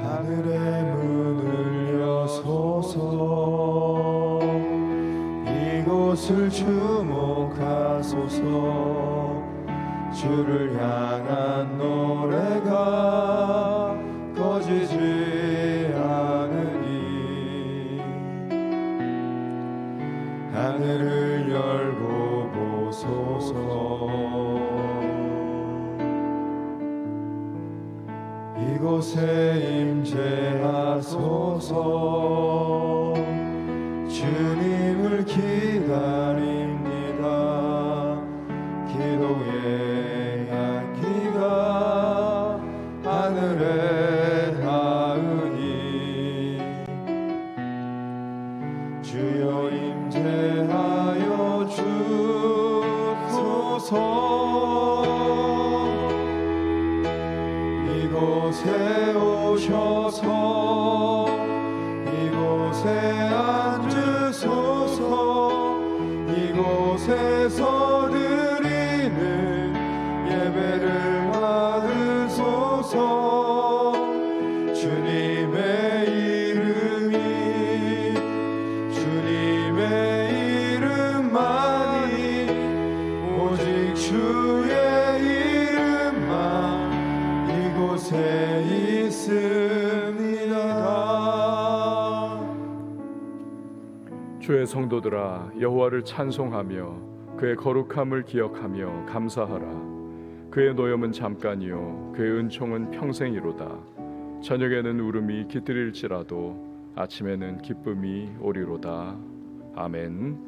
하늘의 문을 여소서. 이곳을 주목하소서. 주를 향한 노래가 꺼지지 않으니 하늘을 열고 보소서. 이곳에 임재하소서. 주님을 기다립니다. 기도의 향기가 하늘에 닿으니 주여 임재하여 주소서. 이곳에 오셔서 이곳에 앉으소서. 이곳에서 드리는 예배를 받으소서. 주님의 이름만이 오직 주의 이름만 이곳에 있습니다. 주의 성도들아, 여호와를 찬송하며 그의 거룩함을 기억하며 감사하라. 그의 노염은 잠깐이요 그의 은총은 평생이로다. 저녁에는 울음이 깃들일지라도 아침에는 기쁨이 오리로다. 아멘.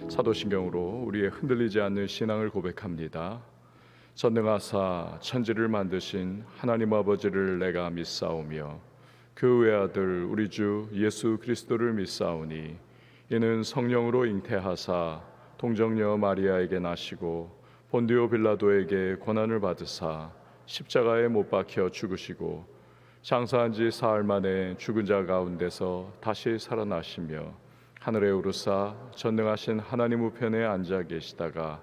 사도신경으로 우리의 흔들리지 않는 신앙을 고백합니다. 전능하사 천지를 만드신 하나님 아버지를 내가 믿사오며 그 외아들 우리 주 예수 그리스도를 믿사오니 이는 성령으로 잉태하사 동정녀 마리아에게 나시고 본디오 빌라도에게 고난을 받으사 십자가에 못 박혀 죽으시고 장사한 지 사흘 만에 죽은 자 가운데서 다시 살아나시며 하늘에 오르사 전능하신 하나님 우편에 앉아 계시다가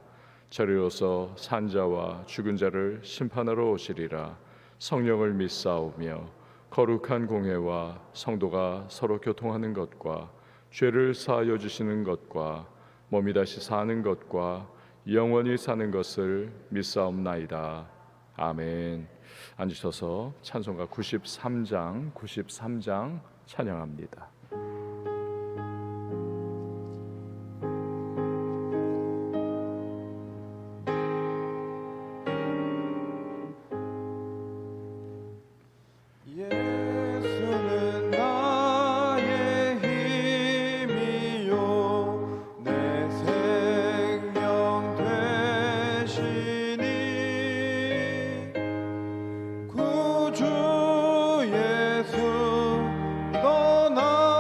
저리로서 산자와 죽은 자를 심판하러 오시리라. 성령을 믿사오며 거룩한 공회와 성도가 서로 교통하는 것과 죄를 사하여 주시는 것과 몸이 다시 사는 것과 영원히 사는 것을 믿사옵나이다. 아멘. 앉으셔서 찬송가 93장 찬양합니다. 예수는 나의 힘이요 내 생명 되시니 구주 예수 떠나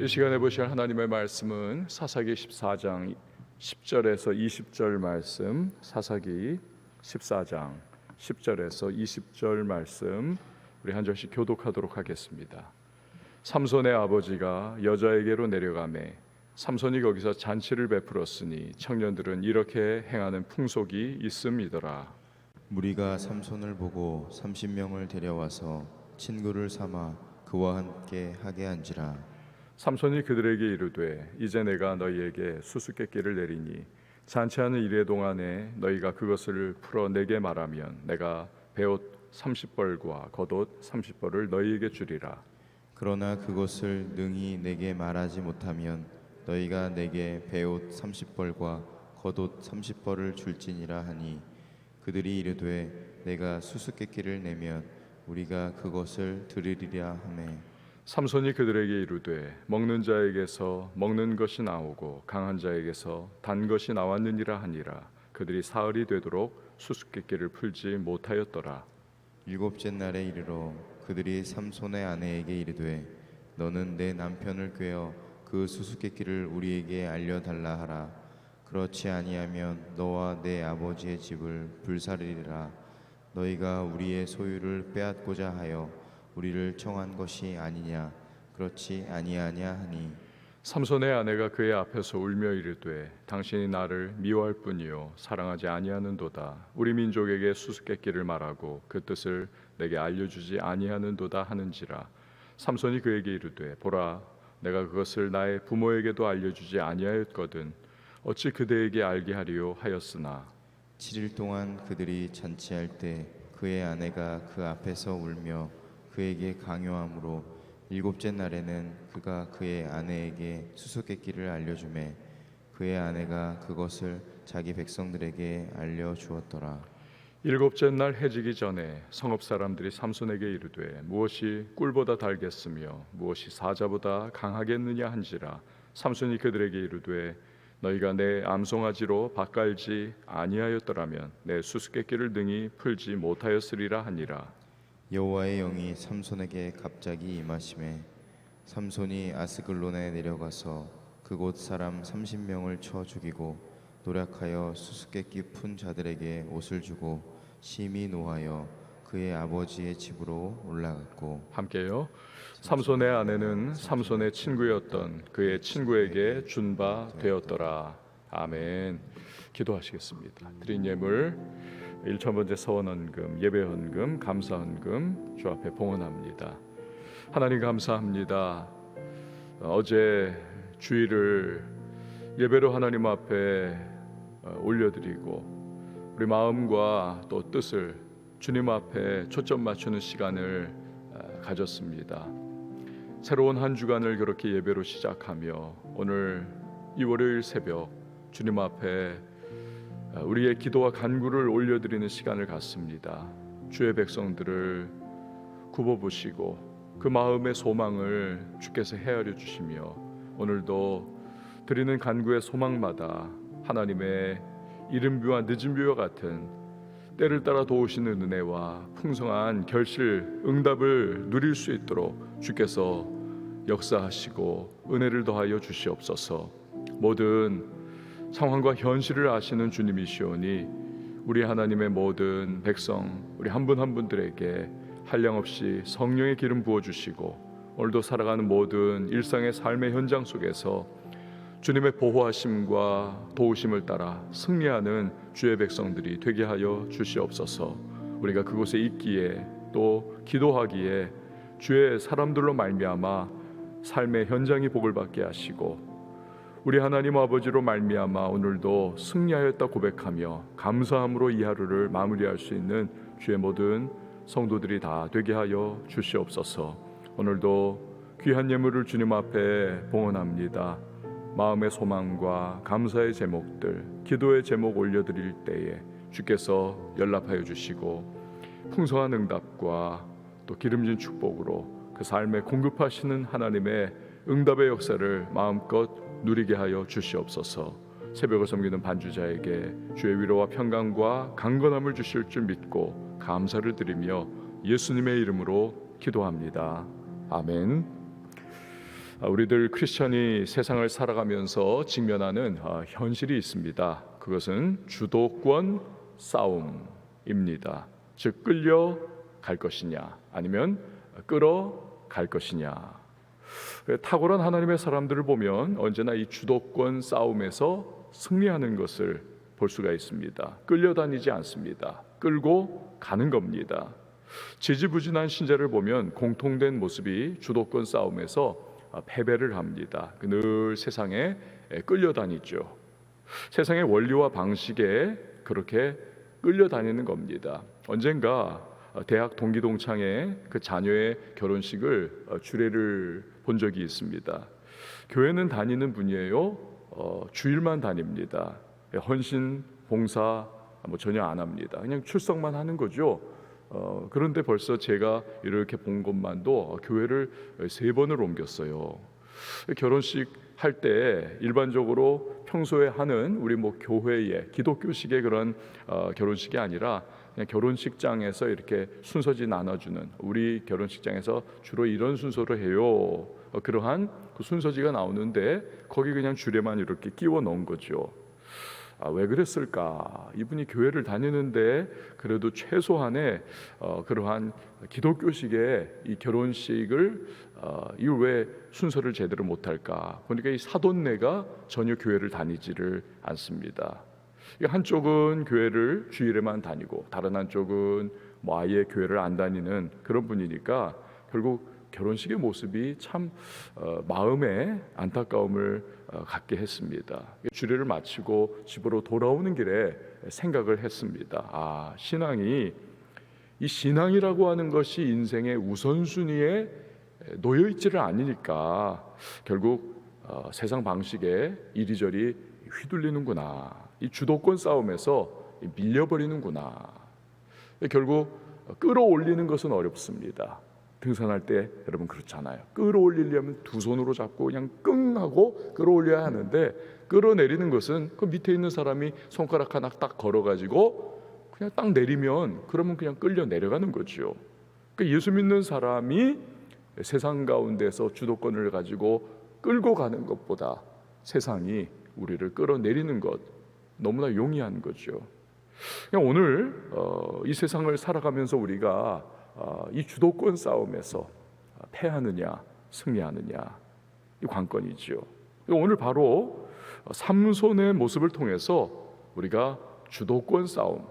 이 시간에 보실 하나님의 말씀은 사사기 14장 10절에서 20절 말씀, 사사기 14장 10절에서 20절 말씀 우리 한 절씩 교독하도록 하겠습니다. 삼손의 아버지가 여자에게로 내려가매 삼손이 거기서 잔치를 베풀었으니 청년들은 이렇게 행하는 풍속이 있음이더라. 무리가 삼손을 보고 30명을 데려와서 친구를 삼아 그와 함께 하게 한지라. 삼손이 그들에게 이르되 이제 내가 너희에게 수수께끼를 내리니 잔치하는 이래 동안에 너희가 그것을 풀어 내게 말하면 내가 베옷 30벌과 겉옷 30벌을 너희에게 주리라. 그러나 그것을 능히 내게 말하지 못하면 너희가 내게 베옷 30벌과 겉옷 30벌을 줄지니라 하니 그들이 이르되 내가 수수께끼를 내면 우리가 그것을 드리리라 하매 삼손이 그들에게 이르되 먹는 자에게서 먹는 것이 나오고 강한 자에게서 단 것이 나왔느니라 하니라. 그들이 사흘이 되도록 수수께끼를 풀지 못하였더라. 일곱째 날에 이르러 그들이 삼손의 아내에게 이르되 너는 내 남편을 꾀어 그 수수께끼를 우리에게 알려달라 하라. 그렇지 아니하면 너와 내 아버지의 집을 불사르리라. 너희가 우리의 소유를 빼앗고자 하여 우리를 청한 것이 아니냐. 그렇지 아니하냐 하니 삼손의 아내가 그의 앞에서 울며 이르되 당신이 나를 미워할 뿐이요 사랑하지 아니하는도다. 우리 민족에게 수수께끼를 말하고 그 뜻을 내게 알려주지 아니하는도다 하는지라. 삼손이 그에게 이르되 보라 내가 그것을 나의 부모에게도 알려주지 아니하였거든 어찌 그대에게 알게 하리요 하였으나 7일 동안 그들이 잔치할 때 그의 아내가 그 앞에서 울며 그에게 강요함으로 일곱째 날에는 그가 그의 아내에게 수수께끼를 알려주매 그의 아내가 그것을 자기 백성들에게 알려주었더라. 일곱째 날 해지기 전에 성읍 사람들이 삼손에게 이르되 무엇이 꿀보다 달겠으며 무엇이 사자보다 강하겠느냐 한지라. 삼손이 그들에게 이르되 너희가 내 암송아지로 밭갈지 아니하였더라면 내 수수께끼를 능히 풀지 못하였으리라 하니라. 여호와의 영이 삼손에게 갑자기 임하심에 삼손이 아스글론에 내려가서 그곳 사람 30명을 쳐 죽이고 노력하여 수수께끼 푼 자들에게 옷을 주고 심히 노하여 그의 아버지의 집으로 올라갔고 함께요. 삼손의 아내는 삼손의 친구였던 그의 친구에게 준 바 되었더라. 아멘. 기도하시겠습니다. 드린 예물 1,000번째 서원헌금, 예배헌금, 감사헌금 주 앞에 봉헌합니다. 하나님 감사합니다. 어제 주일을 예배로 하나님 앞에 올려드리고 우리 마음과 또 뜻을 주님 앞에 초점 맞추는 시간을 가졌습니다. 새로운 한 주간을 그렇게 예배로 시작하며 오늘 이 월요일 새벽 주님 앞에 우리의 기도와 간구를 올려드리는 시간을 갖습니다. 주의 백성들을 굽어보시고 그 마음의 소망을 주께서 헤아려 주시며 오늘도 드리는 간구의 소망마다 하나님의 이른비와 늦은비와 같은 때를 따라 도우시는 은혜와 풍성한 결실, 응답을 누릴 수 있도록 주께서 역사하시고 은혜를 더하여 주시옵소서. 모든 상황과 현실을 아시는 주님이시오니 우리 하나님의 모든 백성, 우리 한 분 한 분들에게 한량없이 성령의 기름 부어주시고 오늘도 살아가는 모든 일상의 삶의 현장 속에서 주님의 보호하심과 도우심을 따라 승리하는 주의 백성들이 되게 하여 주시옵소서. 우리가 그곳에 있기에 또 기도하기에 주의 사람들로 말미암아 삶의 현장이 복을 받게 하시고 우리 하나님 아버지로 말미암아 오늘도 승리하였다 고백하며 감사함으로 이 하루를 마무리할 수 있는 주의 모든 성도들이 다 되게 하여 주시옵소서. 오늘도 귀한 예물을 주님 앞에 봉헌합니다. 마음의 소망과 감사의 제목들, 기도의 제목 올려드릴 때에 주께서 연락하여 주시고 풍성한 응답과 또 기름진 축복으로 그 삶에 공급하시는 하나님의 응답의 역사를 마음껏 누리게 하여 주시옵소서. 새벽을 섬기는 반주자에게 주의 위로와 평강과 강건함을 주실 줄 믿고 감사를 드리며 예수님의 이름으로 기도합니다. 아멘. 우리들 크리스천이 세상을 살아가면서 직면하는 현실이 있습니다. 그것은 주도권 싸움입니다. 즉 끌려갈 것이냐 아니면 끌어갈 것이냐. 탁월한 하나님의 사람들을 보면 언제나 이 주도권 싸움에서 승리하는 것을 볼 수가 있습니다. 끌려다니지 않습니다. 끌고 가는 겁니다. 지지부진한 신자를 보면 공통된 모습이 주도권 싸움에서 패배를 합니다. 늘 세상에 끌려다니죠. 세상의 원리와 방식에 그렇게 끌려다니는 겁니다. 언젠가 대학 동기 동창회 그 자녀의 결혼식을 주례를 본 적이 있습니다. 교회는 다니는 분이에요. 주일만 다닙니다. 헌신, 봉사 전혀 안 합니다. 그냥 출석만 하는 거죠. 그런데 벌써 제가 이렇게 본 것만도 교회를 3번을 옮겼어요. 결혼식 할 때 일반적으로 평소에 하는 우리 교회의 기독교식의 그런 결혼식이 아니라 그냥 결혼식장에서 이렇게 순서지 나눠주는, 우리 결혼식장에서 주로 이런 순서로 해요. 그러한 그 순서지가 나오는데 거기 그냥 주례만 이렇게 끼워 넣은 거죠. 왜 그랬을까? 이분이 교회를 다니는데 그래도 최소한의 그러한 기독교식의 이 결혼식을 이걸 왜 순서를 제대로 못할까? 보니까 이 사돈네가 전혀 교회를 다니지를 않습니다. 한쪽은 교회를 주일에만 다니고 다른 한쪽은 아예 교회를 안 다니는 그런 분이니까 결국 결혼식의 모습이 참 마음에 안타까움을 갖게 했습니다. 주례를 마치고 집으로 돌아오는 길에 생각을 했습니다. 신앙이, 이 신앙이라고 하는 것이 인생의 우선순위에 놓여 있지를 않으니까 결국 세상 방식에 이리저리 휘둘리는구나. 이 주도권 싸움에서 밀려버리는구나. 결국 끌어올리는 것은 어렵습니다. 등산할 때 여러분 그렇잖아요. 끌어올리려면 두 손으로 잡고 그냥 끙 하고 끌어올려야 하는데, 끌어내리는 것은 그 밑에 있는 사람이 손가락 하나 딱 걸어가지고 그냥 딱 내리면 그러면 그냥 끌려 내려가는 거죠. 그러니까 예수 믿는 사람이 세상 가운데서 주도권을 가지고 끌고 가는 것보다 세상이 우리를 끌어내리는 것 너무나 용이한 거죠. 그냥 오늘 이 세상을 살아가면서 우리가 이 주도권 싸움에서 패하느냐 승리하느냐 이 관건이죠. 오늘 바로 삼손의 모습을 통해서 우리가 주도권 싸움,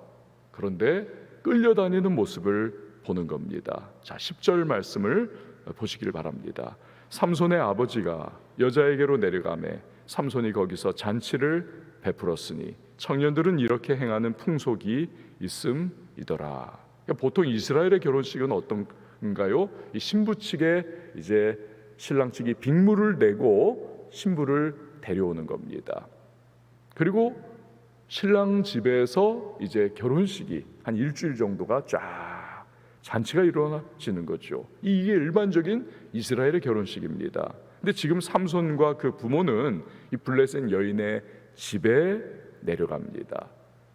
그런데 끌려다니는 모습을 보는 겁니다. 자, 10절 말씀을 보시기를 바랍니다. 삼손의 아버지가 여자에게로 내려가매 삼손이 거기서 잔치를 베풀었으니 청년들은 이렇게 행하는 풍속이 있음이더라. 그러니까 보통 이스라엘의 결혼식은 어떤가요? 이 신부 측에 이제 신랑 측이 빅물을 내고 신부를 데려오는 겁니다. 그리고 신랑 집에서 이제 결혼식이 한 일주일 정도가 쫙 잔치가 일어나지는 거죠. 이게 일반적인 이스라엘의 결혼식입니다. 근데 지금 삼손과 그 부모는 이 블레셋 여인의 집에 내려갑니다.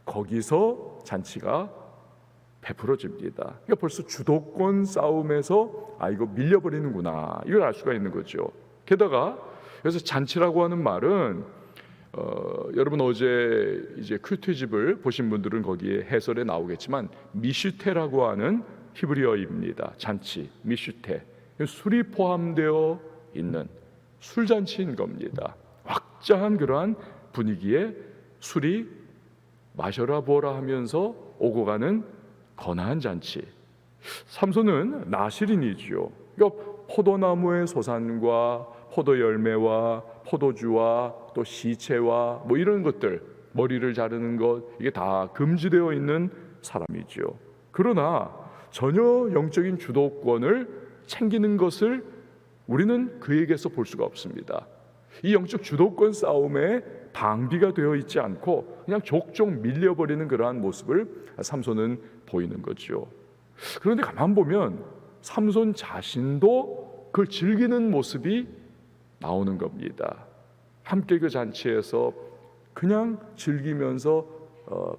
거기서 잔치가 베풀어집니다. 그러니까 벌써 주도권 싸움에서 이거 밀려버리는구나, 이걸 알 수가 있는 거죠. 게다가 그래서 잔치라고 하는 말은 여러분 어제 이제 큐티집을 보신 분들은 거기에 해설에 나오겠지만 미슈테라고 하는 히브리어입니다. 잔치, 미슈테, 술이 포함되어 있는 술잔치인 겁니다. 확장한 그러한 분위기에 술이 마셔라 부어라 하면서 오고 가는 거나한 잔치. 삼손은 나실인이지요. 그러니까 포도나무의 소산과 포도 열매와 포도주와 또 시체와 이런 것들, 머리를 자르는 것, 이게 다 금지되어 있는 사람이지요. 그러나 전혀 영적인 주도권을 챙기는 것을 우리는 그에게서 볼 수가 없습니다. 이 영적 주도권 싸움에 방비가 되어 있지 않고 그냥 족족 밀려버리는 그러한 모습을 삼손은 보이는 거죠. 그런데 가만 보면 삼손 자신도 그걸 즐기는 모습이 나오는 겁니다. 함께 그 잔치에서 그냥 즐기면서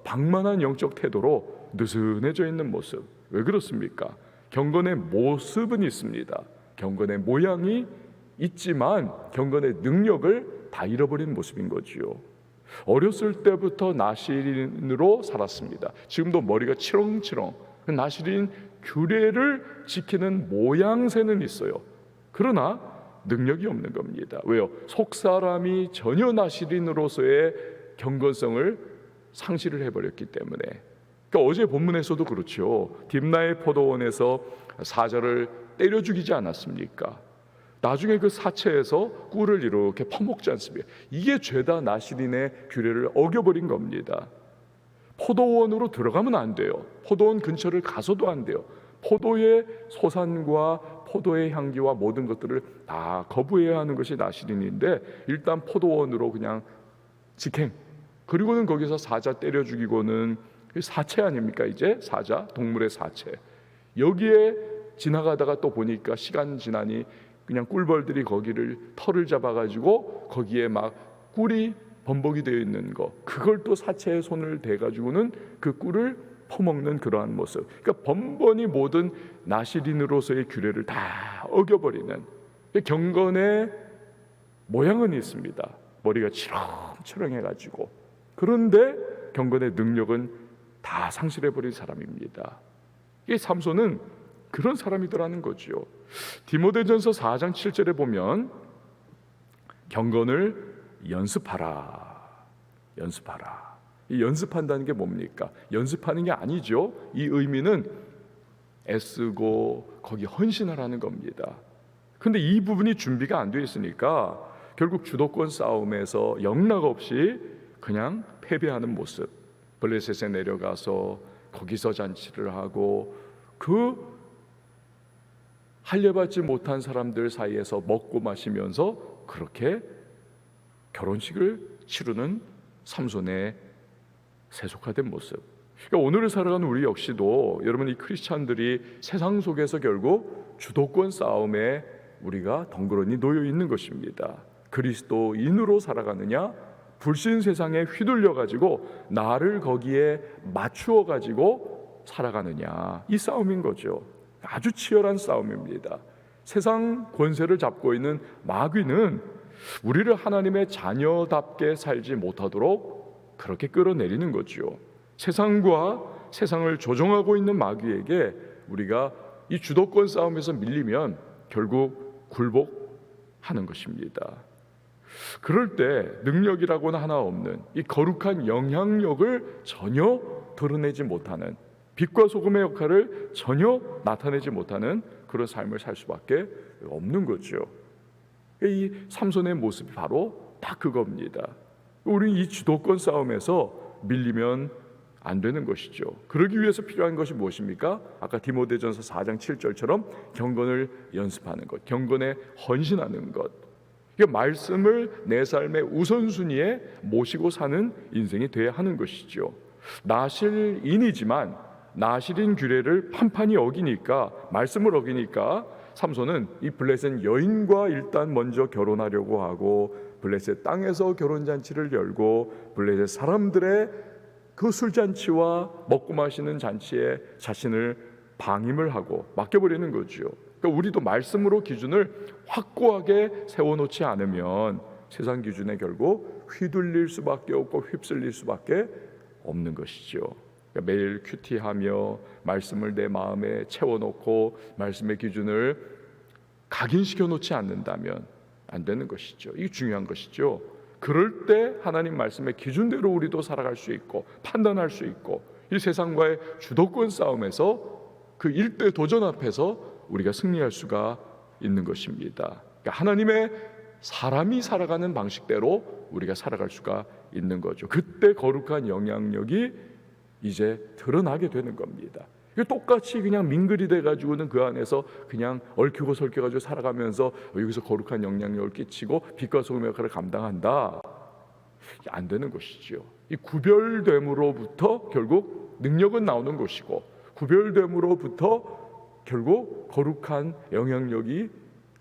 방만한 영적 태도로 느슨해져 있는 모습. 왜 그렇습니까? 경건의 모습은 있습니다. 경건의 모양이 있지만 경건의 능력을 다 잃어버린 모습인 거지요. 어렸을 때부터 나시린으로 살았습니다. 지금도 머리가 치렁치렁. 나시린 규례를 지키는 모양새는 있어요. 그러나 능력이 없는 겁니다. 왜요? 속사람이 전혀 나시린으로서의 경건성을 상실을 해버렸기 때문에. 그러니까 어제 본문에서도 그렇죠. 딥나의 포도원에서 사자를 때려 죽이지 않았습니까? 나중에 그 사체에서 꿀을 이렇게 퍼먹지 않습니까? 이게 죄다 나시린의 규례를 어겨버린 겁니다. 포도원으로 들어가면 안 돼요. 포도원 근처를 가서도 안 돼요. 포도의 소산과 포도의 향기와 모든 것들을 다 거부해야 하는 것이 나시린인데, 일단 포도원으로 그냥 직행, 그리고는 거기서 사자 때려 죽이고는 사체 아닙니까? 이제 사자, 동물의 사체. 여기에 지나가다가 또 보니까 시간 지나니 그냥 꿀벌들이 거기를 털을 잡아가지고 거기에 막 꿀이 범벅이 되어 있는 거, 그걸 또 사체에 손을 대가지고는 그 꿀을 퍼먹는 그러한 모습. 그러니까 번번이 모든 나시린으로서의 규례를 다 어겨버리는. 경건의 모양은 있습니다. 머리가 치렁치렁해가지고. 그런데 경건의 능력은 다 상실해버린 사람입니다. 이 삼손은 그런 사람이더라는 거지요. 디모데전서 4장 7절에 보면 경건을 연습하라. 이 연습한다는 게 뭡니까? 연습하는 게 아니죠. 이 의미는 애쓰고 거기 헌신하라는 겁니다. 근데 이 부분이 준비가 안 돼 있으니까 결국 주도권 싸움에서 영락 없이 그냥 패배하는 모습. 블레셋에 내려가서 거기서 잔치를 하고 그 할례받지 못한 사람들 사이에서 먹고 마시면서 그렇게 결혼식을 치르는 삼손의 세속화된 모습. 그러니까 오늘을 살아가는 우리 역시도 여러분, 이 크리스찬들이 세상 속에서 결국 주도권 싸움에 우리가 덩그러니 놓여 있는 것입니다. 그리스도인으로 살아가느냐, 불신 세상에 휘둘려 가지고 나를 거기에 맞추어 가지고 살아가느냐, 이 싸움인 거죠. 아주 치열한 싸움입니다. 세상 권세를 잡고 있는 마귀는 우리를 하나님의 자녀답게 살지 못하도록 그렇게 끌어내리는 거죠. 세상과 세상을 조종하고 있는 마귀에게 우리가 이 주도권 싸움에서 밀리면 결국 굴복하는 것입니다. 그럴 때 능력이라고는 하나 없는 이 거룩한 영향력을 전혀 드러내지 못하는, 빛과 소금의 역할을 전혀 나타내지 못하는 그런 삶을 살 수밖에 없는 거죠. 이 삼손의 모습이 바로 딱 그겁니다. 우리 이 주도권 싸움에서 밀리면 안 되는 것이죠. 그러기 위해서 필요한 것이 무엇입니까? 아까 디모데전서 4장 7절처럼 경건을 연습하는 것, 경건에 헌신하는 것. 말씀을 내 삶의 우선순위에 모시고 사는 인생이 돼야 하는 것이죠. 나실인이지만 나실인 규례를 판판히 어기니까, 말씀을 어기니까 삼손은 이 블레셋 여인과 일단 먼저 결혼하려고 하고 블레셋 땅에서 결혼잔치를 열고 블레셋 사람들의 그 술잔치와 먹고 마시는 잔치에 자신을 방임을 하고 맡겨버리는 거죠. 그러니까 우리도 말씀으로 기준을 확고하게 세워놓지 않으면 세상 기준에 결국 휘둘릴 수밖에 없고 휩쓸릴 수밖에 없는 것이죠. 그러니까 매일 큐티하며 말씀을 내 마음에 채워놓고 말씀의 기준을 각인시켜 놓지 않는다면 안 되는 것이죠. 이게 중요한 것이죠. 그럴 때 하나님 말씀의 기준대로 우리도 살아갈 수 있고 판단할 수 있고, 이 세상과의 주도권 싸움에서 그 일대 도전 앞에서 우리가 승리할 수가 있는 것입니다. 그러니까 하나님의 사람이 살아가는 방식대로 우리가 살아갈 수가 있는 거죠. 그때 거룩한 영향력이 이제 드러나게 되는 겁니다. 똑같이 그냥 민글이 돼가지고는 그 안에서 그냥 얽히고 설켜가지고 살아가면서 여기서 거룩한 영향력을 끼치고 빛과 소금의 역할을 감당한다, 안 되는 것이지요. 이 구별됨으로부터 결국 능력은 나오는 것이고, 구별됨으로부터 결국 거룩한 영향력이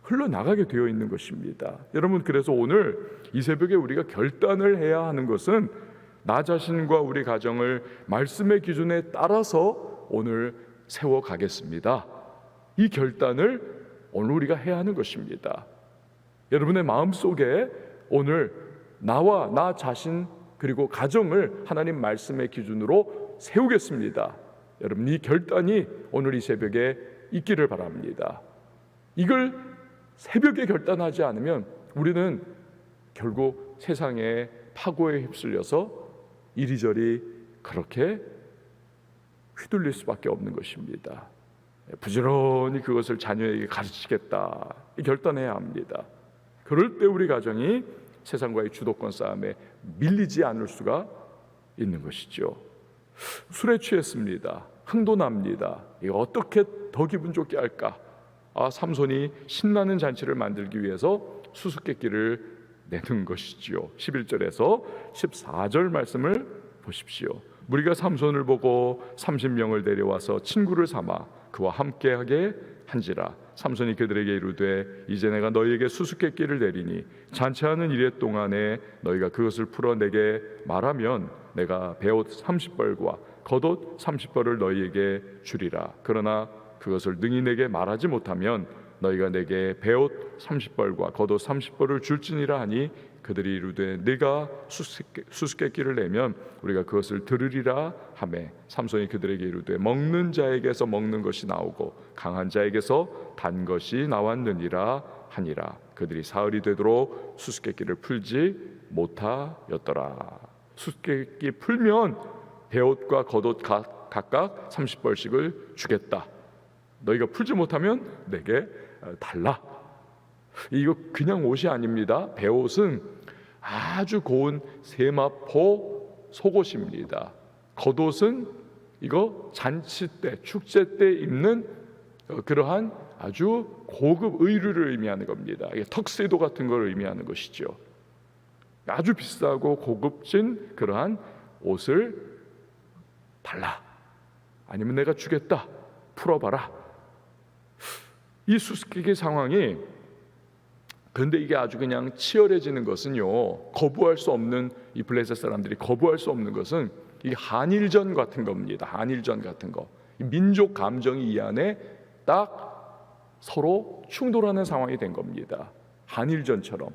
흘러나가게 되어 있는 것입니다. 여러분, 그래서 오늘 이 새벽에 우리가 결단을 해야 하는 것은 나 자신과 우리 가정을 말씀의 기준에 따라서 오늘 세워가겠습니다. 이 결단을 오늘 우리가 해야 하는 것입니다. 여러분의 마음속에 오늘 나와 나 자신 그리고 가정을 하나님 말씀의 기준으로 세우겠습니다. 여러분, 이 결단이 오늘 이 새벽에 있기를 바랍니다. 이걸 새벽에 결단하지 않으면 우리는 결국 세상의 파고에 휩쓸려서 이리저리 그렇게 휘둘릴 수밖에 없는 것입니다. 부지런히 그것을 자녀에게 가르치겠다 결단해야 합니다. 그럴 때 우리 가정이 세상과의 주도권 싸움에 밀리지 않을 수가 있는 것이죠. 술에 취했습니다. 흥도 납니다. 이거 어떻게 더 기분 좋게 할까? 삼손이 신나는 잔치를 만들기 위해서 수수께끼를 내는 것이지요. 11절에서 14절 말씀을 보십시오. 무리가 삼손을 보고 30명을 데려와서 친구를 삼아 그와 함께하게 한지라. 삼손이 그들에게 이르되 이제 내가 너희에게 수수께끼를 내리니 잔치하는 이래 동안에 너희가 그것을 풀어 내게 말하면 내가 베옷 30벌과 겉옷 30벌을 너희에게 주리라. 그러나 그것을 능히 내게 말하지 못하면 너희가 내게 베옷 30벌과 겉옷 30벌을 줄지니라 하니 그들이 이르되 네가 수수께끼를 내면 우리가 그것을 들으리라 하매 삼손이 그들에게 이르되 먹는 자에게서 먹는 것이 나오고 강한 자에게서 단 것이 나왔느니라 하니라. 그들이 사흘이 되도록 수수께끼를 풀지 못하였더라. 수수께끼 풀면 베옷과 겉옷 각각 30벌씩을 주겠다. 너희가 풀지 못하면 내게 달라. 이거 그냥 옷이 아닙니다. 베옷은 아주 고운 세마포 속옷입니다. 겉옷은 이거 잔치 때, 축제 때 입는 그러한 아주 고급 의류를 의미하는 겁니다. 이게 턱세도 같은 걸 의미하는 것이죠. 아주 비싸고 고급진 그러한 옷을 달라. 아니면 내가 주겠다. 풀어봐라. 이 수수께끼 상황이 그런데 이게 아주 그냥 치열해지는 것은요, 거부할 수 없는 이 블레셋 사람들이 거부할 수 없는 것은 이 한일전 같은 겁니다. 한일전 같은 거. 민족 감정이 이 안에 딱 서로 충돌하는 상황이 된 겁니다. 한일전처럼.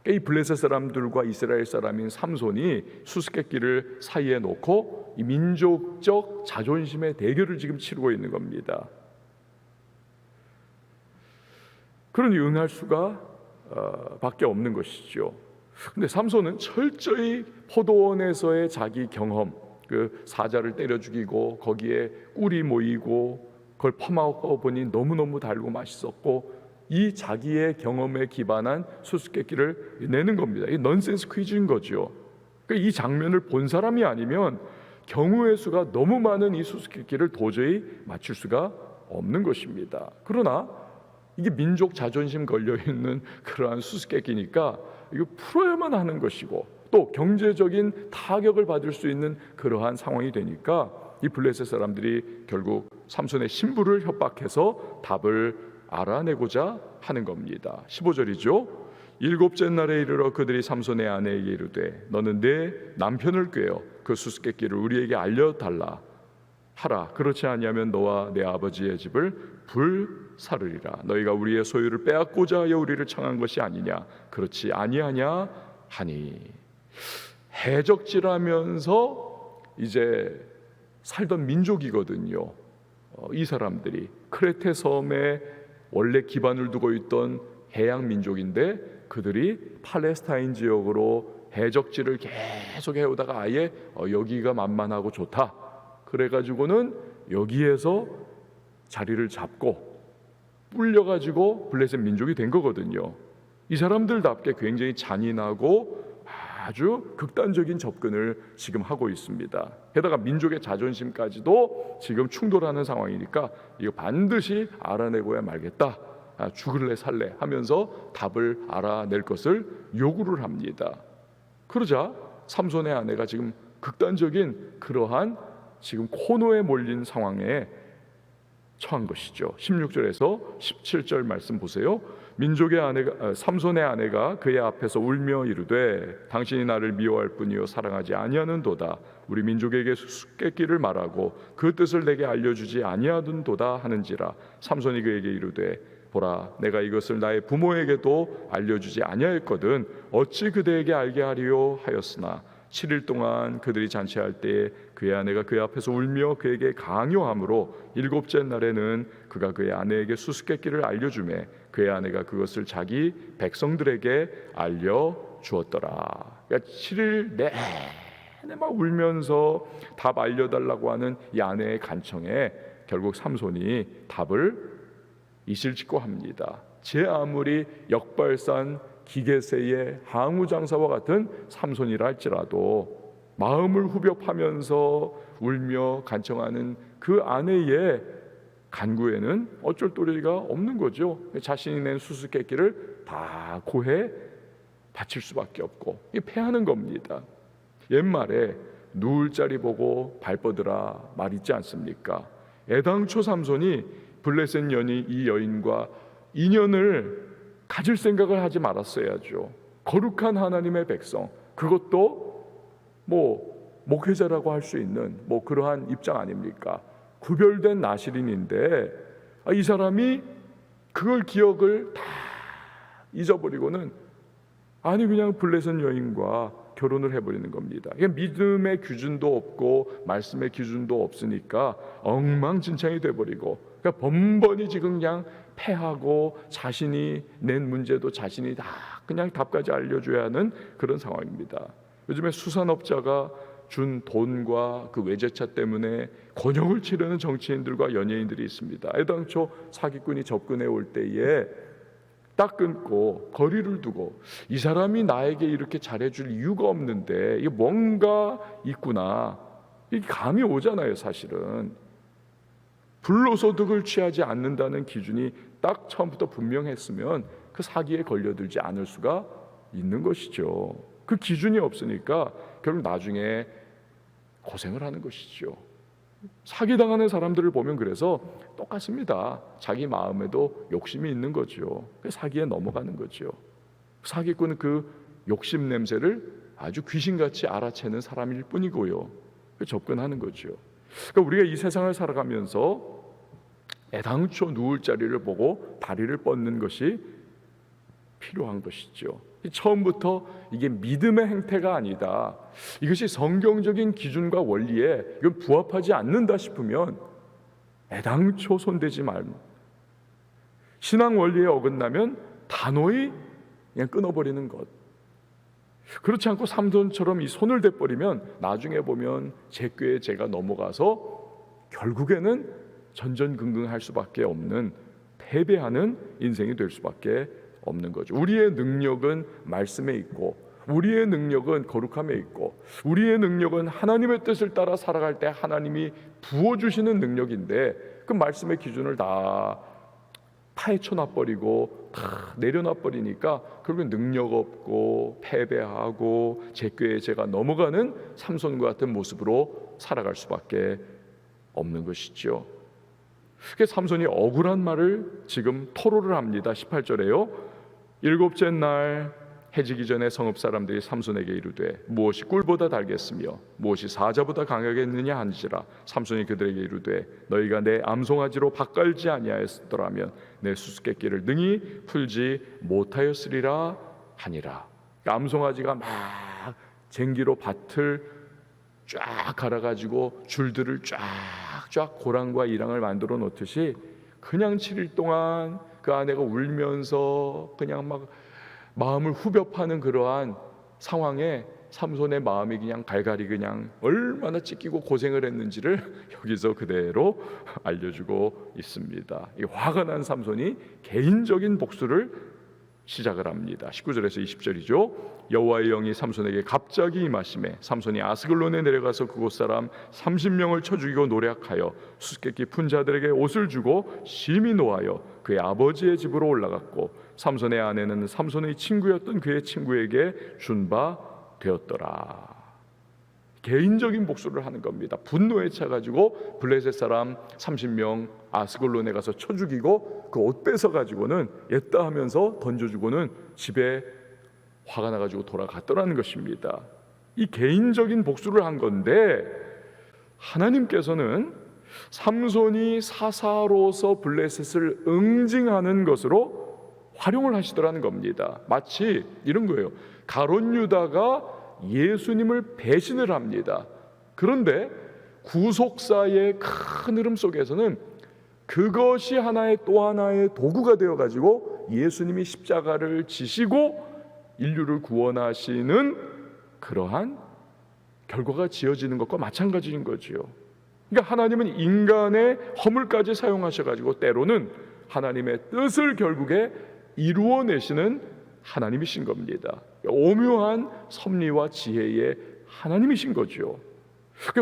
이 블레셋 사람들과 이스라엘 사람인 삼손이 수수께끼를 사이에 놓고 이 민족적 자존심의 대결을 지금 치르고 있는 겁니다. 그러니 응할 수가 밖에 없는 것이죠. 근데 삼손은 철저히 포도원에서의 자기 경험, 그 사자를 때려 죽이고 거기에 꿀이 모이고 그걸 퍼먹어 보니 너무너무 달고 맛있었고 이 자기의 경험에 기반한 수수께끼를 내는 겁니다. 이 넌센스 퀴즈인 거죠. 그러니까 이 장면을 본 사람이 아니면 경우의 수가 너무 많은 이 수수께끼를 도저히 맞출 수가 없는 것입니다. 그러나 이게 민족 자존심 걸려있는 그러한 수수께끼니까 이거 풀어야만 하는 것이고 또 경제적인 타격을 받을 수 있는 그러한 상황이 되니까 이 블레셋 사람들이 결국 삼손의 신부를 협박해서 답을 알아내고자 하는 겁니다. 15절이죠. 일곱째 날에 이르러 그들이 삼손의 아내에게 이르되 너는 내 남편을 꾀어 그 수수께끼를 우리에게 알려달라 하라. 그렇지 아니하면 너와 내 아버지의 집을 불사르리라. 너희가 우리의 소유를 빼앗고자 하여 우리를 청한 것이 아니냐. 그렇지 아니하냐 하니. 해적질하면서 이제 살던 민족이거든요. 이 사람들이 크레테 섬에 원래 기반을 두고 있던 해양 민족인데 그들이 팔레스타인 지역으로 해적질을 계속 해오다가 아예 여기가 만만하고 좋다. 그래가지고는 여기에서 자리를 잡고 불려가지고 블레셋 민족이 된 거거든요. 이 사람들답게 굉장히 잔인하고 아주 극단적인 접근을 지금 하고 있습니다. 게다가 민족의 자존심까지도 지금 충돌하는 상황이니까 이거 반드시 알아내고야 말겠다. 죽을래 살래 하면서 답을 알아낼 것을 요구를 합니다. 그러자 삼손의 아내가 지금 극단적인 그러한 지금 코너에 몰린 상황에 처한 것이죠. 16절에서 17절 말씀 보세요. 민족의 아내가 삼손의 아내가 그의 앞에서 울며 이르되 당신이 나를 미워할 뿐이요 사랑하지 아니하는도다. 우리 민족에게 수수께끼를 말하고 그 뜻을 내게 알려주지 아니하는도다 하는지라. 삼손이 그에게 이르되 보라, 내가 이것을 나의 부모에게도 알려주지 아니하였거든 어찌 그대에게 알게 하리요 하였으나 7일 동안 그들이 잔치할 때에 그의 아내가 그의 앞에서 울며 그에게 강요함으로 7째 날에는 그가 그의 아내에게 수수께끼를 알려주매 그의 아내가 그것을 자기 백성들에게 알려주었더라. 그러니까 7일 내내 막 울면서 답 알려달라고 하는 이 아내의 간청에 결국 삼손이 답을 이실직고 합니다. 제 아무리 역발산 기계세의 항우장사와 같은 삼손이라 할지라도 마음을 후벼파면서 울며 간청하는 그 아내의 간구에는 어쩔 도리가 없는 거죠. 자신이 낸 수수께끼를 다 고해 바칠 수밖에 없고 패하는 겁니다. 옛말에 누울 자리 보고 발 뻗으라 말 있지 않습니까? 애당초 삼손이 블레셋 여인 이 여인과 인연을 가질 생각을 하지 말았어야죠. 거룩한 하나님의 백성, 그것도 목회자라고 할 수 있는 그러한 입장 아닙니까? 구별된 나실인인데 이 사람이 그걸 기억을 다 잊어버리고는 그냥 블레셋 여인과 결혼을 해버리는 겁니다. 믿음의 기준도 없고 말씀의 기준도 없으니까 엉망진창이 돼버리고 번번이 지금 그냥 패하고 자신이 낸 문제도 자신이 다 그냥 답까지 알려줘야 하는 그런 상황입니다. 요즘에 수산업자가 준 돈과 그 외제차 때문에 곤욕을 치르는 정치인들과 연예인들이 있습니다. 애당초 사기꾼이 접근해 올 때에 딱 끊고 거리를 두고 이 사람이 나에게 이렇게 잘해줄 이유가 없는데 이게 뭔가 있구나, 이게 감이 오잖아요. 사실은 불로소득을 취하지 않는다는 기준이 딱 처음부터 분명했으면 그 사기에 걸려들지 않을 수가 있는 것이죠. 그 기준이 없으니까 결국 나중에 고생을 하는 것이죠. 사기당하는 사람들을 보면 그래서 똑같습니다. 자기 마음에도 욕심이 있는 거죠. 사기에 넘어가는 거죠. 사기꾼은 그 욕심 냄새를 아주 귀신같이 알아채는 사람일 뿐이고요. 접근하는 거죠. 그러니까 우리가 이 세상을 살아가면서 애당초 누울 자리를 보고 다리를 뻗는 것이 필요한 것이죠. 처음부터 이게 믿음의 행태가 아니다, 이것이 성경적인 기준과 원리에 이건 부합하지 않는다 싶으면 애당초 손대지 말고, 신앙 원리에 어긋나면 단호히 그냥 끊어버리는 것. 그렇지 않고 삼손처럼 이 손을 대버리면 나중에 보면 제 꾀에 제가 넘어가서 결국에는 전전긍긍할 수밖에 없는, 패배하는 인생이 될 수밖에 없는 거죠. 우리의 능력은 말씀에 있고, 우리의 능력은 거룩함에 있고, 우리의 능력은 하나님의 뜻을 따라 살아갈 때 하나님이 부어주시는 능력인데 그 말씀의 기준을 다 파헤쳐놔버리고 다 내려놔버리니까 결국 능력 없고 패배하고 제 꾀에 제가 넘어가는 삼손과 같은 모습으로 살아갈 수밖에 없는 것이죠. 그래서 삼손이 억울한 말을 지금 토로를 합니다. 18절에요. 7째 날 해지기 전에 성읍 사람들이 삼손에게 이르되 무엇이 꿀보다 달겠으며 무엇이 사자보다 강하겠느냐 한지라. 삼손이 그들에게 이르되 너희가 내 암송아지로 밭갈지 아니하였더라면 내 수수께끼를 능히 풀지 못하였으리라 하니라. 암송아지가 막 쟁기로 밭을 쫙 갈아가지고 줄들을 쫙쫙 고랑과 이랑을 만들어 놓듯이 그냥 7일 동안 그 아내가 울면서 그냥 막 마음을 후벼 파는 그러한 상황에 삼손의 마음이 그냥 갈갈이 그냥 얼마나 찢기고 고생을 했는지를 여기서 그대로 알려주고 있습니다. 이 화가 난 삼손이 개인적인 복수를 시작을 합니다. 19절에서 20절이죠. 여호와의 영이 삼손에게 갑자기 임하시매 삼손이 아스글론에 내려가서 그곳 사람 30명을 쳐 죽이고 노략하여 수수께끼 푼 자들에게 옷을 주고 심히 노하여 그의 아버지의 집으로 올라갔고 삼손의 아내는 삼손의 친구였던 그의 친구에게 준 바 되었더라. 개인적인 복수를 하는 겁니다. 분노에 차가지고 블레셋 사람 30명 아스글론에 가서 쳐 죽이고 그 옷 뺏어 가지고는 옛다 하면서 던져주고는 집에 화가 나가지고 돌아갔더라는 것입니다. 이 개인적인 복수를 한 건데 하나님께서는 삼손이 사사로서 블레셋을 응징하는 것으로 활용을 하시더라는 겁니다. 마치 이런 거예요. 가룟 유다가 예수님을 배신을 합니다. 그런데 구속사의 큰 흐름 속에서는 그것이 또 하나의 도구가 되어 가지고 예수님이 십자가를 지시고 인류를 구원하시는 그러한 결과가 지어지는 것과 마찬가지인 거지요. 그러니까 하나님은 인간의 허물까지 사용하셔 가지고 때로는 하나님의 뜻을 결국에 이루어내시는 하나님이신 겁니다. 오묘한 섭리와 지혜의 하나님이신 거죠.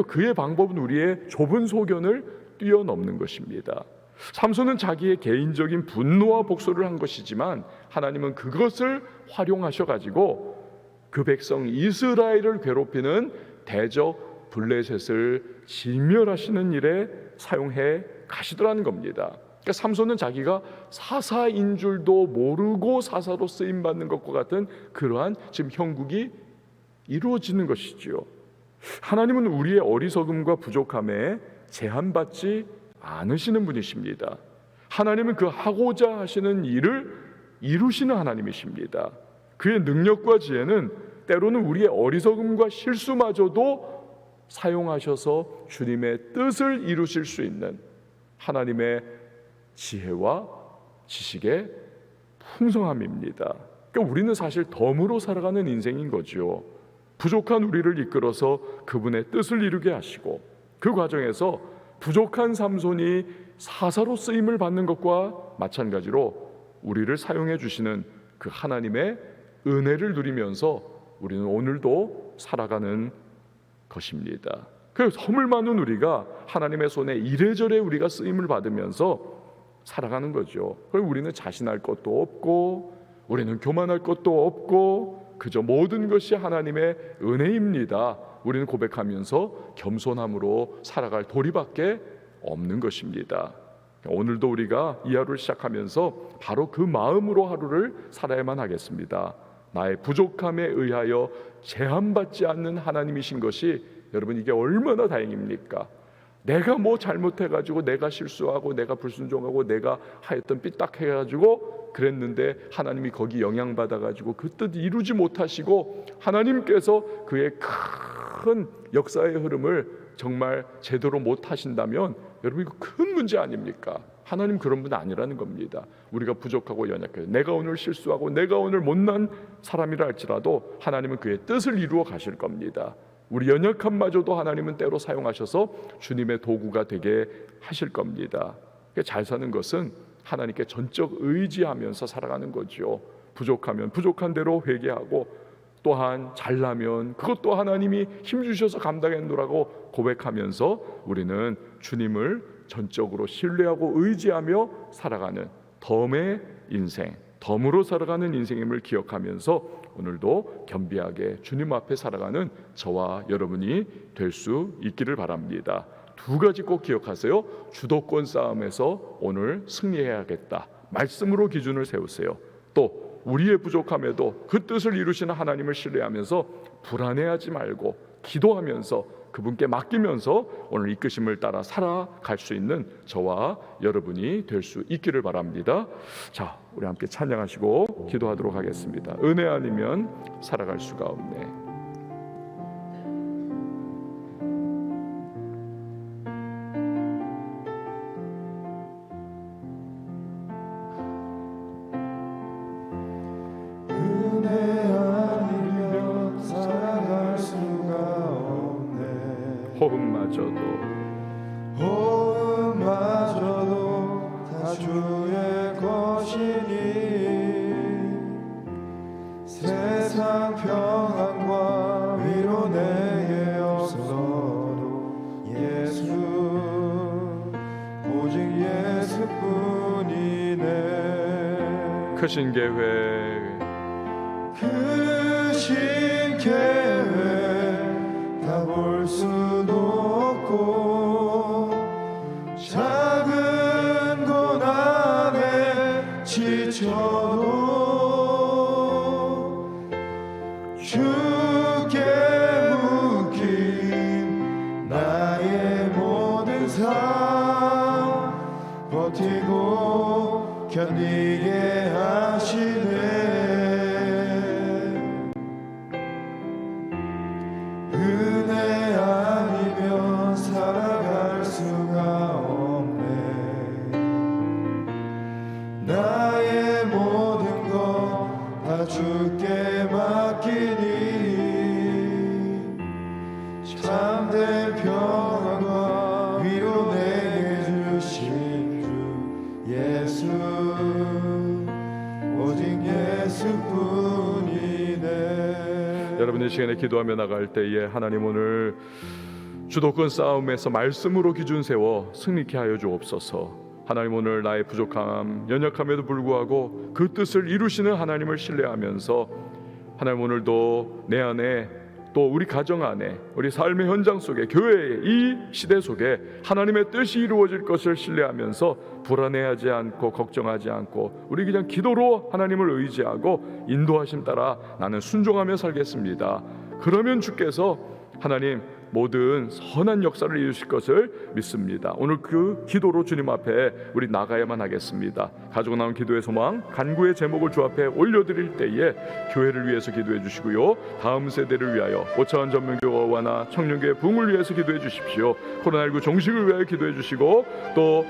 그의 방법은 우리의 좁은 소견을 뛰어넘는 것입니다. 삼손은 자기의 개인적인 분노와 복수를 한 것이지만 하나님은 그것을 활용하셔 가지고 그 백성 이스라엘을 괴롭히는 대적 블레셋을 진멸하시는 일에 사용해 가시더라는 겁니다. 그러니까 삼손은 자기가 사사인 줄도 모르고 사사로 쓰임 받는 것과 같은 그러한 지금 형국이 이루어지는 것이지요. 하나님은 우리의 어리석음과 부족함에 제한받지 않으시는 분이십니다. 하나님은 그 하고자 하시는 일을 이루시는 하나님이십니다. 그의 능력과 지혜는 때로는 우리의 어리석음과 실수마저도 사용하셔서 주님의 뜻을 이루실 수 있는 하나님의 지혜와 지식의 풍성함입니다. 그러니까 우리는 사실 덤으로 살아가는 인생인 거죠. 부족한 우리를 이끌어서 그분의 뜻을 이루게 하시고 그 과정에서 부족한 삼손이 사사로 쓰임을 받는 것과 마찬가지로 우리를 사용해 주시는 그 하나님의 은혜를 누리면서 우리는 오늘도 살아가는 것입니다. 그 허물 많은 우리가 하나님의 손에 이래저래 우리가 쓰임을 받으면서 살아가는 거죠. 그리고 우리는 자신할 것도 없고 우리는 교만할 것도 없고 그저 모든 것이 하나님의 은혜입니다. 우리는 고백하면서 겸손함으로 살아갈 도리밖에 없는 것입니다. 오늘도 우리가 이 하루를 시작하면서 바로 그 마음으로 하루를 살아야만 하겠습니다. 나의 부족함에 의하여 제한받지 않는 하나님이신 것이 여러분 이게 얼마나 다행입니까? 내가 뭐 잘못해가지고 내가 실수하고 내가 불순종하고 내가 하였던 삐딱해가지고 그랬는데 하나님이 거기 영향받아가지고 그 뜻 이루지 못하시고 하나님께서 그의 큰 역사의 흐름을 정말 제대로 못하신다면 여러분 이거 큰 문제 아닙니까? 하나님 그런 분 아니라는 겁니다. 우리가 부족하고 연약해요. 내가 오늘 실수하고 내가 오늘 못난 사람이라 할지라도 하나님은 그의 뜻을 이루어 가실 겁니다. 우리 연약함마저도 하나님은 때로 사용하셔서 주님의 도구가 되게 하실 겁니다. 잘 사는 것은 하나님께 전적 의지하면서 살아가는 거죠. 부족하면 부족한 대로 회개하고 또한 잘나면 그것도 하나님이 힘주셔서 감당했노라고 고백하면서 우리는 주님을 전적으로 신뢰하고 의지하며 살아가는 덤의 인생, 덤으로 살아가는 인생임을 기억하면서 오늘도 겸비하게 주님 앞에 살아가는 저와 여러분이 될 수 있기를 바랍니다. 두 가지 꼭 기억하세요. 주도권 싸움에서 오늘 승리해야겠다. 말씀으로 기준을 세우세요. 또 우리의 부족함에도 그 뜻을 이루시는 하나님을 신뢰하면서 불안해하지 말고 기도하면서 그분께 맡기면서 오늘 이끄심을 따라 살아갈 수 있는 저와 여러분이 될 수 있기를 바랍니다. 자, 우리 함께 찬양하시고 기도하도록 하겠습니다. 은혜 아니면 살아갈 수가 없네. 호흡마저도 다 주의 것이니 세상 평안과 위로 내게 없어도 예수 오직 예수뿐이네. 크신 계획 다 볼 수도 없고 작은 고난에 지쳐도 주께 묶인 나의 모든 삶 나 주께 맡기니 참된 평안과 위로 내게 주신 주 예수 오직 예수뿐이네. 여러분 이 시간에 기도하며 나갈 때에 하나님 오늘 주도권 싸움에서 말씀으로 기준 세워 승리케 하여 주옵소서. 하나님 오늘 나의 부족함, 연약함에도 불구하고 그 뜻을 이루시는 하나님을 신뢰하면서 하나님 오늘도 내 안에 또 우리 가정 안에 우리 삶의 현장 속에 교회의 이 시대 속에 하나님의 뜻이 이루어질 것을 신뢰하면서 불안해하지 않고 걱정하지 않고 우리 그냥 기도로 하나님을 의지하고 인도하심 따라 나는 순종하며 살겠습니다. 그러면 주께서 하나님 모든 선한 역사를 이루실 것을 믿습니다. 오늘 그 기도로 주님 앞에 우리 나가야만 하겠습니다. 가지고 나온 기도의 소망, 간구의 제목을 주 앞에 올려드릴 때에 교회를 위해서 기도해 주시고요, 다음 세대를 위하여 오차원 전문교회나 청년교회 부흥을 위해서 기도해 주십시오. 코로나19 종식을 위하여 기도해 주시고 또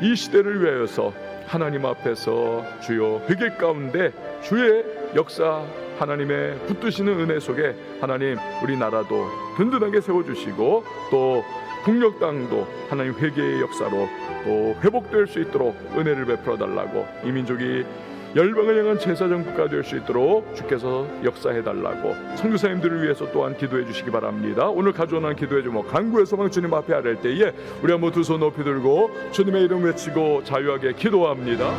이 시대를 위하여서 하나님 앞에서 주여 회개 가운데 주의 역사 하나님의 붙드시는 은혜 속에 하나님 우리나라도 든든하게 세워주시고 또 북녘 땅도 하나님 회개의 역사로 또 회복될 수 있도록 은혜를 베풀어 달라고, 이 민족이 열방을 향한 제사장 국가 될 수 있도록 주께서 역사해 달라고 선교사님들을 위해서 또한 기도해 주시기 바랍니다. 오늘 가져오는 기도의 제목 간구의 소망 주님 앞에 아랠 때에 우리 한번 두 손 높이 들고 주님의 이름 외치고 자유하게 기도합니다.